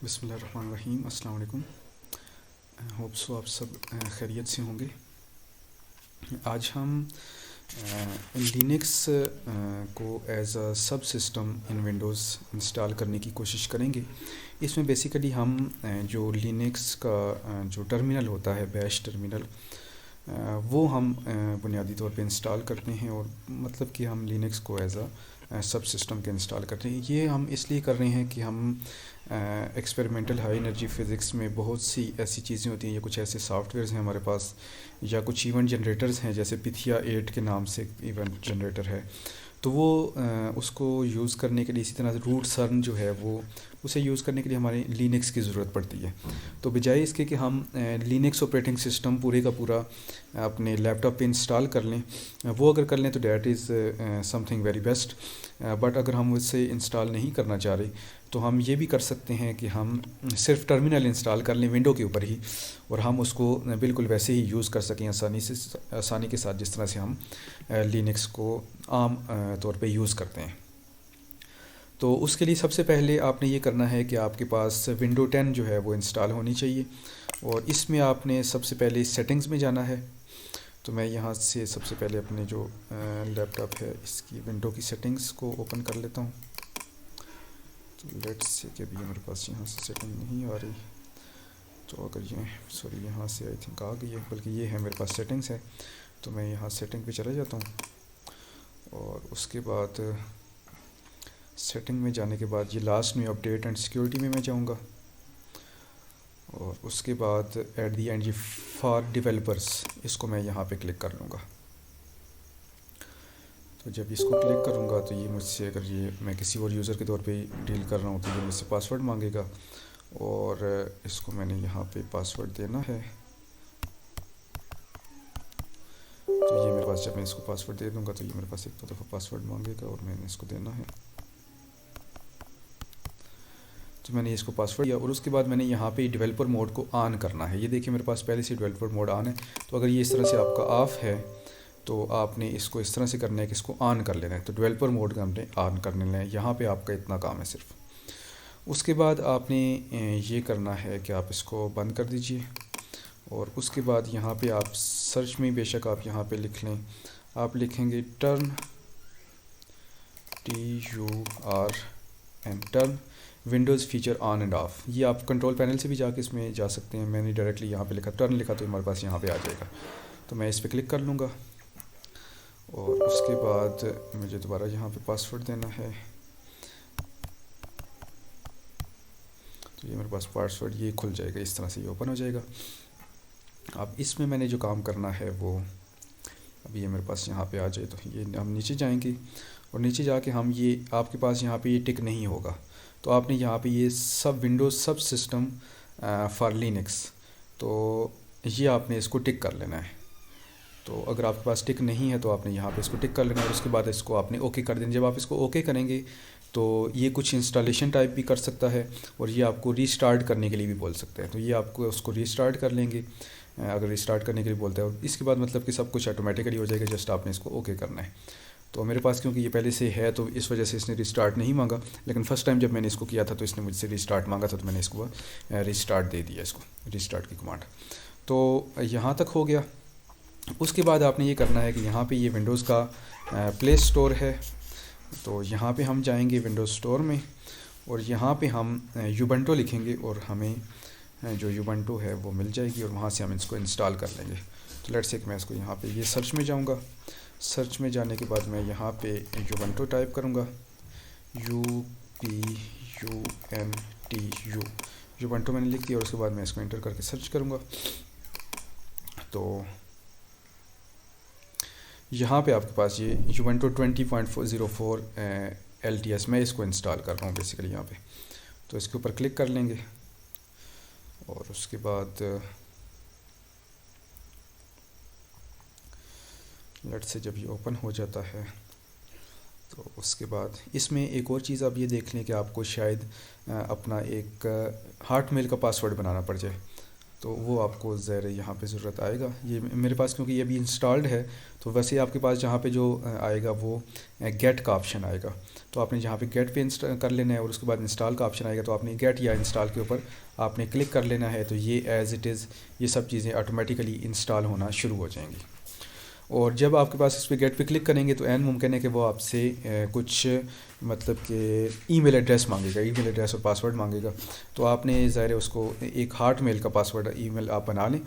बिस्मिल्लाहिर्रहमानिर्रहीम। अस्सलाम वालेकुम। होप सो आप सब खैरियत से होंगे। आज हम लिनक्स को एज अ सब सिस्टम इन विंडोज़ इंस्टॉल करने की कोशिश करेंगे। इसमें बेसिकली हम जो लिनक्स का जो टर्मिनल होता है, बैश टर्मिनल, वो हम बुनियादी तौर पे इंस्टॉल करते हैं और मतलब कि हम लिनक्स को एज अ सब सिस्टम के इंस्टॉल करते हैं। ये हम इसलिए कर रहे हैं कि हम एक्सपेरिमेंटल हाई एनर्जी फ़िज़िक्स में बहुत सी ऐसी चीज़ें होती हैं या कुछ ऐसे सॉफ्टवेयर्स हैं हमारे पास या कुछ इवेंट जनरेटर्स हैं, जैसे पिथिया 8 के नाम से इवेंट जनरेटर है, तो वो उसको यूज़ करने के लिए, इसी तरह रूट सर्न जो है वो उसे यूज़ करने के लिए हमारे लिनक्स की ज़रूरत पड़ती है। तो बजाय इसके कि हम लिनक्स ऑपरेटिंग सिस्टम पूरे का पूरा अपने लैपटॉप पे इंस्टॉल कर लें, वो अगर कर लें तो that is something very best. But अगर हम उससे इंस्टॉल नहीं करना चाह रहे तो हम ये भी कर सकते हैं कि हम सिर्फ टर्मिनल इंस्टॉल कर लें विंडो के ऊपर ही, और हम उसको बिल्कुल वैसे ही यूज़ कर सकें आसानी के साथ जिस तरह से हम लिनक्स को आम तौर पे यूज़ करते हैं। तो उसके लिए सबसे पहले आपने ये करना है कि आपके पास विंडो 10 जो है वो इंस्टॉल होनी चाहिए, और इसमें आपने सबसे पहले सेटिंग्स में जाना है। तो मैं यहाँ से सबसे पहले अपने जो लैपटॉप है इसकी विंडो की सेटिंग्स को ओपन कर लेता हूँ। तो लेट्स से कि अभी मेरे पास यहाँ से सेटिंग नहीं आ रही, तो अगर ये सॉरी यहाँ से आई थिंक आ गई है, बल्कि ये है मेरे पास सेटिंग्स है। तो मैं यहाँ सेटिंग पे चला जाता हूँ और उसके बाद सेटिंग में जाने के बाद ये लास्ट में अपडेट एंड सिक्योरिटी में मैं जाऊँगा, और उसके बाद एट दी एंड ये फॉर डेवलपर्स, इसको मैं यहाँ पे क्लिक कर लूँगा। तो जब इसको क्लिक करूँगा तो ये मुझसे, अगर ये मैं किसी और यूज़र के तौर पे डील कर रहा हूँ तो ये मुझसे पासवर्ड मांगेगा, और इसको मैंने यहाँ पे पासवर्ड देना है। तो ये मेरे पास, जब मैं इसको पासवर्ड दे दूँगा तो ये मेरे पास एक दो दफ़ा पासवर्ड मांगेगा और मैंने इसको देना है। तो मैंने इसको पासवर्ड दिया और उसके बाद मैंने यहाँ पे डेवलपर मोड को ऑन करना है। ये देखिए मेरे पास पहले से डेवलपर मोड ऑन है। तो अगर ये इस तरह से आपका ऑफ़ है तो आपने इसको इस तरह से करना है कि इसको ऑन कर लेना है। तो डेवलपर मोड का हमने ऑन कर लेना है। यहाँ पे आपका इतना काम है सिर्फ। उसके बाद आपने ये करना है कि आप इसको बंद कर दीजिए, और उसके बाद यहाँ पे आप सर्च में बेशक आप यहाँ पे लिख लें, आप लिखेंगे turn turn Windows feature on end of. ये आप कंट्रोल पैनल से भी जाके इसमें जा सकते हैं। मैंने डायरेक्टली यहाँ पे लिखा टर्न लिखा तो हमारे पास यहाँ पे आ जाएगा। तो मैं इस पर क्लिक कर लूँगा और उसके बाद मुझे दोबारा यहाँ पे पासवर्ड देना है। तो ये मेरे पास पासवर्ड ये खुल जाएगा, इस तरह से ये ओपन हो जाएगा। अब इसमें मैंने जो काम करना है वो, अब ये मेरे पास यहाँ पे आ जाए तो ये हम नीचे जाएंगे और नीचे जाके हम ये, आपके पास यहाँ पे ये टिक नहीं होगा तो आपने यहाँ पे ये सब विंडोज़ सब सिस्टम फॉर लिनक्स, तो ये आपने इसको टिक कर लेना है। तो अगर आपके पास टिक नहीं है तो आपने यहाँ पे इसको टिक कर लेना है और उसके बाद इसको आपने ओके कर देना। जब आप इसको ओके करेंगे तो ये कुछ इंस्टॉलेशन टाइप भी कर सकता है और ये आपको रीस्टार्ट करने के लिए भी बोल सकते हैं। तो ये आपको उसको रीस्टार्ट कर लेंगे अगर रीस्टार्ट करने के लिए बोलता है, और इसके बाद मतलब कि सब कुछ ऑटोमेटिकली हो जाएगा, जस्ट आपने इसको ओके करना है। तो मेरे पास क्योंकि ये पहले से है तो इस वजह से इसने रिस्टार्ट नहीं मांगा, लेकिन फ़र्स्ट टाइम जब मैंने इसको किया था तो इसने मुझसे रिस्टार्ट मांगा था, तो मैंने इसको रिस्टार्ट दे दिया, इसको रिस्टार्ट की कमांड। तो यहाँ तक हो गया। उसके बाद आपने ये करना है कि यहाँ पे ये विंडोज़ का प्ले स्टोर है, तो यहाँ पे हम जाएंगे विंडोज़ स्टोर में और यहाँ पे हम यूबंटो लिखेंगे और हमें जो यूबंटो है वो मिल जाएगी और वहाँ से हम इसको इंस्टॉल कर लेंगे। तो लेट्स से मैं इसको यहाँ पे ये सर्च में जाऊँगा। सर्च में जाने के बाद मैं यहाँ पे यूबंटो टाइप करूँगा, UBUNTU, यूबंटो मैंने लिख दिया और उसके बाद मैं इसको एंटर करके सर्च करूँगा। तो यहाँ पे आपके पास ये यूबंटो 20.04 LTS, मैं इसको इंस्टॉल कर रहा हूँ बेसिकली यहाँ पे। तो इसके ऊपर क्लिक कर लेंगे और उसके बाद लेट से जब ये ओपन हो जाता है तो उसके बाद इसमें एक और चीज़ आप ये देख लें कि आपको शायद अपना एक हॉटमेल का पासवर्ड बनाना पड़ जाए। तो वो आपको ज़रा यहाँ पे ज़रूरत आएगा। ये मेरे पास क्योंकि ये अभी इंस्टॉल्ड है, तो वैसे आपके पास जहाँ पे जो आएगा वो गेट का ऑप्शन आएगा। तो आपने जहाँ पे गेट पे इंस्टॉल कर लेना है और उसके बाद इंस्टॉल का ऑप्शन आएगा, तो आपने गेट या इंस्टॉल के ऊपर आपने क्लिक कर लेना है। तो ये एज़ इट इज़ ये सब चीज़ें ऑटोमेटिकली इंस्टॉल होना शुरू हो जाएंगी। और जब आपके पास इस पर गेट पे क्लिक करेंगे तो एन मुमकिन है कि वो आपसे कुछ मतलब कि ईमेल एड्रेस मांगेगा, ईमेल एड्रेस और पासवर्ड मांगेगा। तो आपने ज़ाहिर है उसको एक हार्ट मेल का पासवर्ड ईमेल आप बना लें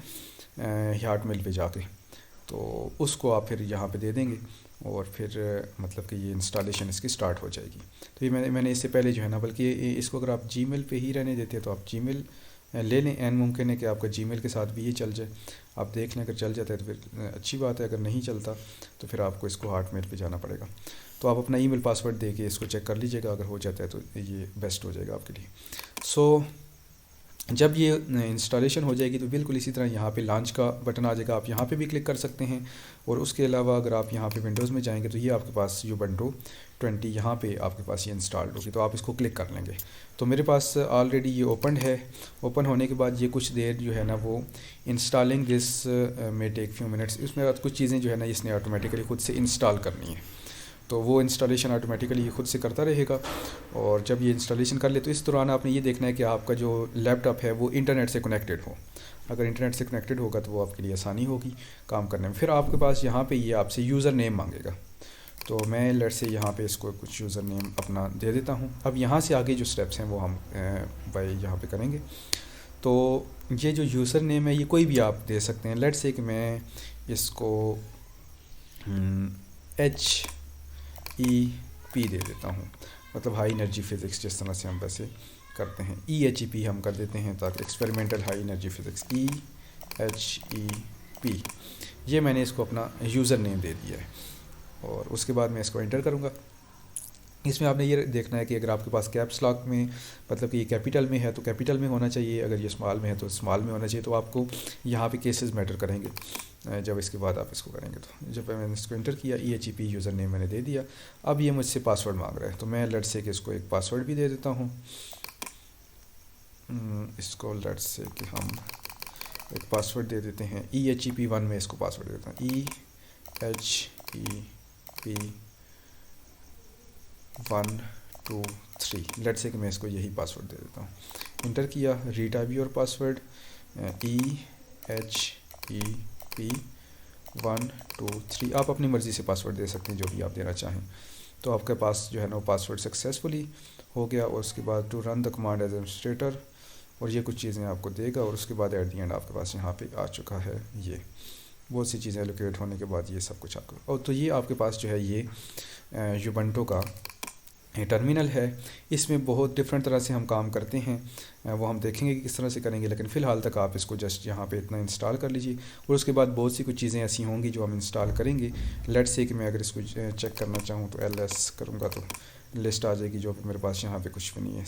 हार्ट मेल पे जाके, तो उसको आप फिर यहाँ पे दे देंगे और फिर मतलब कि ये इंस्टॉलेशन इसकी स्टार्ट हो जाएगी। तो ये मैंने इससे पहले जो है ना, बल्कि इसको अगर आप जीमेल पे ही रहने देते हैं तो आप जीमेल ले लें। एन मुमकिन है कि आपका जीमेल के साथ भी ये चल जाए, आप देख लें। अगर चल जाता है तो फिर अच्छी बात है, अगर नहीं चलता तो फिर आपको इसको हार्ट मेल पे जाना पड़ेगा। तो आप अपना ईमेल पासवर्ड दे के इसको चेक कर लीजिएगा, अगर हो जाता है तो ये बेस्ट हो जाएगा आपके लिए। सो जब ये इंस्टॉलेशन हो जाएगी तो बिल्कुल इसी तरह यहाँ पे लॉन्च का बटन आ जाएगा, आप यहाँ पे भी क्लिक कर सकते हैं। और उसके अलावा अगर आप यहाँ पे विंडोज़ में जाएंगे तो ये आपके पास Ubuntu 20 यहाँ पे आपके पास ये इंस्टॉल्ड होगी, तो आप इसको क्लिक कर लेंगे। तो मेरे पास ऑलरेडी ये ओपन है। ओपन होने के बाद ये कुछ देर जो है ना वो installing this may take few minutes, इसमें कुछ चीज़ें जो है ना इसने ऑटोमेटिकली खुद से इंस्टॉल करनी है, तो वो इंस्टॉलेशन ऑटोमेटिकली ये खुद से करता रहेगा। और जब ये इंस्टॉलेशन कर ले तो इस दौरान आपने ये देखना है कि आपका जो लैपटॉप है वो इंटरनेट से कनेक्टेड हो। अगर इंटरनेट से कनेक्टेड होगा तो वो आपके लिए आसानी होगी काम करने में। फिर आपके पास यहाँ पे ये आपसे यूज़र नेम मांगेगा, तो मैं लेट से यहाँ पे इसको कुछ यूज़र नेम अपना दे देता हूँ। अब यहाँ से आगे जो स्टेप्स हैं वो हम भाई यहाँ पे करेंगे। तो ये जो यूज़र नेम है ये कोई भी आप दे सकते हैं। लेट से कि मैं इसको HEP दे देता हूँ, मतलब हाई एनर्जी फ़िज़िक्स, जिस तरह से हम वैसे करते हैं। EHEP हम कर देते हैं ताकि experimental high energy physics, EHEP ये मैंने इसको अपना यूज़र नेम दे दिया है। और उसके बाद मैं इसको एंटर करूँगा। इसमें आपने ये देखना है कि अगर आपके पास कैप्स लॉक में मतलब कि ये कैपिटल में है तो कैपिटल में होना चाहिए, अगर ये स्मॉल में है तो स्मॉल में होना चाहिए। तो आपको यहाँ पे केसेस मैटर करेंगे जब इसके बाद आप इसको करेंगे। तो जब मैंने इसको एंटर किया, EHEP यूज़र नेम मैंने दे दिया। अब ये मुझसे पासवर्ड मांग रहा है, तो मैं लेट्स से कि इसको एक पासवर्ड भी दे देता हूँ। इसको लेट्स से कि हम एक पासवर्ड दे देते हैं EHEP1 में इसको पासवर्ड देता हूँ EHEP1 2 3। लेट्स से कि मैं इसको यही पासवर्ड दे देता हूँ। इंटर किया, रीटाइप योर पासवर्ड EHEP1 2 3। आप अपनी मर्ज़ी से पासवर्ड दे सकते हैं जो भी आप देना चाहें। तो आपके पास जो है ना वो पासवर्ड सक्सेसफुली हो गया। और उसके बाद to run the command as administrator, और ये कुछ चीज़ें आपको देगा। और उसके बाद एट द एंड आपके पास यहाँ पे आ चुका है ये बहुत सी चीज़ें एलोकेट होने के बाद ये सब कुछ आपको। और तो ये आपके पास जो है ये Ubuntu का टर्मिनल है। इसमें बहुत डिफरेंट तरह से हम काम करते हैं, वो हम देखेंगे कि किस तरह से करेंगे, लेकिन फ़िलहाल तक आप इसको जस्ट यहाँ पे इतना इंस्टॉल कर लीजिए। और उसके बाद बहुत सी कुछ चीज़ें ऐसी होंगी जो हम इंस्टॉल करेंगे। लेट्स से कि मैं अगर इसको चेक करना चाहूँ तो LS करूँगा तो लिस्ट आ जाएगी जो मेरे पास यहाँ पे कुछ भी नहीं है।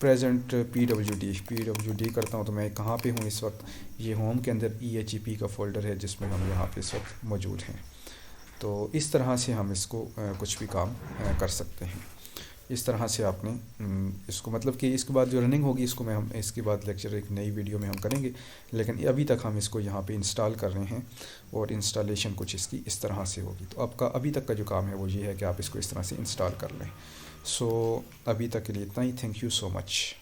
प्रेजेंट PWD करता हूँ तो मैं कहाँ पे हूँ इस वक्त। ये होम के अंदर EHEP का फ़ोल्डर है जिसमें हम यहाँ पे इस वक्त मौजूद हैं। तो इस तरह से हम इसको कुछ भी काम कर सकते हैं। इस तरह से आपने इसको मतलब कि इसके बाद जो रनिंग होगी इसको हम इसके बाद लेक्चर एक नई वीडियो में हम करेंगे, लेकिन अभी तक हम इसको यहाँ पे इंस्टॉल कर रहे हैं और इंस्टॉलेशन कुछ इसकी इस तरह से होगी। तो आपका अभी तक का जो काम है वो ये है कि आप इसको इस तरह से इंस्टॉल कर लें। सो अभी तक के लिए इतना ही। Thank you so much.